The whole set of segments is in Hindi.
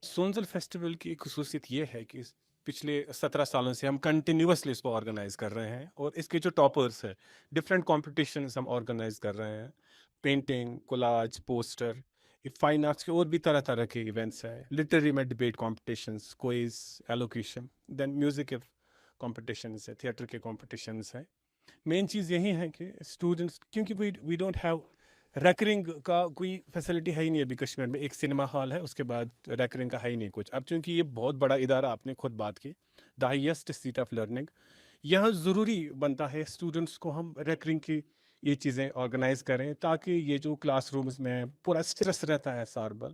सोनजल फेस्टिवल की एक ख़ुसूसियत ये है कि पिछले 17 सालों से हम कंटिन्यूअसली इसको ऑर्गेनाइज कर रहे हैं और इसके जो टॉपर्स हैं डिफरेंट कॉम्पिटिशन्स हम ऑर्गेनाइज कर रहे हैं। Painting, collage, poster, fine arts के और भी तरह तरह के इवेंट्स हैं। लिटरेरी में debate competitions, quiz, elocution, then music के कॉम्पिटिशन्स है, थिएटर के कॉम्पिटिशन्स हैं। मेन चीज़ यही है कि स्टूडेंट्स, क्योंकि वी डोंट हैव रैकरिंग का कोई फैसिलिटी है ही नहीं अभी कश्मीर में। एक सिनेमा हॉल है, उसके बाद रैकरिंग का है ही नहीं कुछ। अब चूंकि ये बहुत बड़ा इदारा, आपने खुद बात की, the highest seat of learning, यहाँ ज़रूरी बनता है स्टूडेंट्स को हम रैकरिंग की ये चीज़ें ऑर्गेनाइज करें, ताकि ये जो क्लासरूम्स में पूरा स्ट्रेस रहता है सार बल,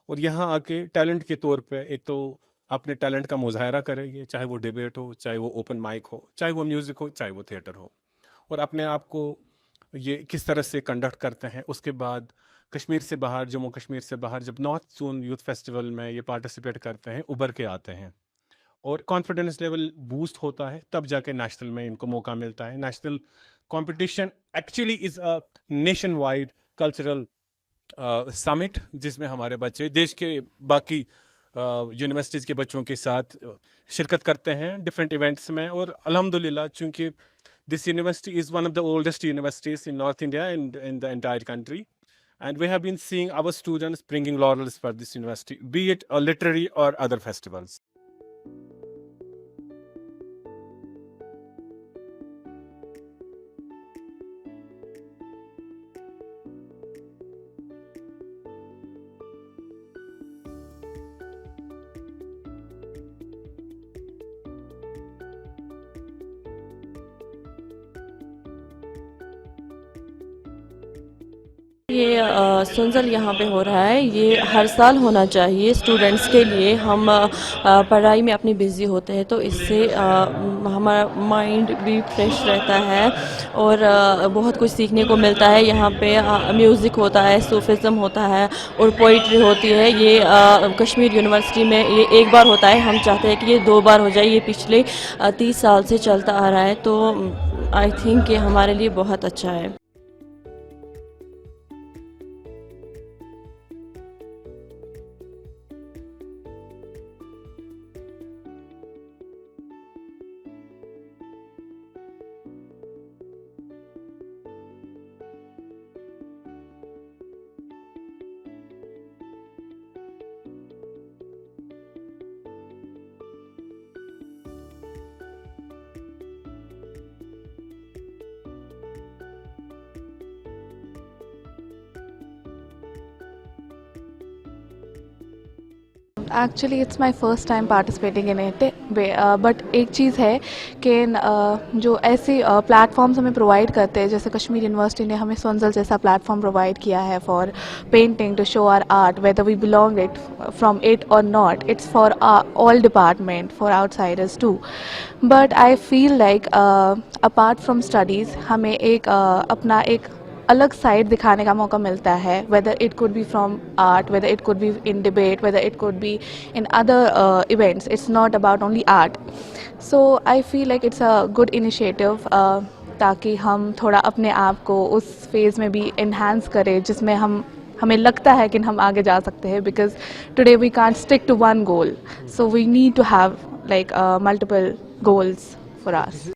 और यहाँ आके टैलेंट के तौर पे एक तो अपने टैलेंट का मुजाहरा करेंगे, चाहे वो डिबेट हो, चाहे वो ओपन माइक हो, चाहे वो म्यूज़िक हो, चाहे वो थिएटर हो, और अपने आप को ये किस तरह से कंडक्ट करते हैं। उसके बाद कश्मीर से बाहर, जम्मू कश्मीर से बाहर जब नॉर्थ जोन यूथ फेस्टिवल में ये पार्टिसिपेट करते हैं, उभर के आते हैं और कॉन्फिडेंस लेवल बूस्ट होता है, तब जाके नेशनल में इनको मौका मिलता है। National competition actually is a nation wide cultural summit, जिसमें हमारे बच्चे देश के बाकी यूनिवर्सिटीज़ के बच्चों के साथ शिरकत करते हैं डिफरेंट इवेंट्स में। और अल्हम्दुलिल्लाह, चूँकि this university is one of the oldest universities in North India and in the entire country. And we have been seeing our students bringing laurels for this university, be it a literary or other festivals. ये सुनजल यहाँ पे हो रहा है, ये हर साल होना चाहिए स्टूडेंट्स के लिए। हम पढ़ाई में अपनी बिज़ी होते हैं, तो इससे हमारा माइंड भी फ्रेश रहता है और बहुत कुछ सीखने को मिलता है। यहाँ पे म्यूज़िक होता है, सूफिज़म होता है और पोइट्री होती है। ये कश्मीर यूनिवर्सिटी में ये एक बार होता है, हम चाहते हैं कि ये 2 बार हो जाए। ये पिछले 30 साल से चलता आ रहा है, तो आई थिंक ये हमारे लिए बहुत अच्छा है। Actually it's my first time participating in it, but एक चीज़ है कि जो ऐसे प्लेटफॉर्म्स हमें प्रोवाइड करते हैं, जैसे कश्मीर यूनिवर्सिटी ने हमें सोनजल जैसा प्लेटफॉर्म प्रोवाइड किया है for painting to show our art, whether we belong it from it और not, it's for all department, for outsiders too. But I feel like apart from studies हमें एक अपना एक अलग साइड दिखाने का मौका मिलता है, whether it could be from art, whether it could be in debate, whether it could be in other events, it's not about only art. So I feel like it's a good initiative, ताकि हम थोड़ा अपने आप को उस फेज़ में भी इन्हांस करें जिसमें हमें लगता है कि हम आगे जा सकते हैं, because today we can't stick to one goal, so we need to have like multiple goals for us.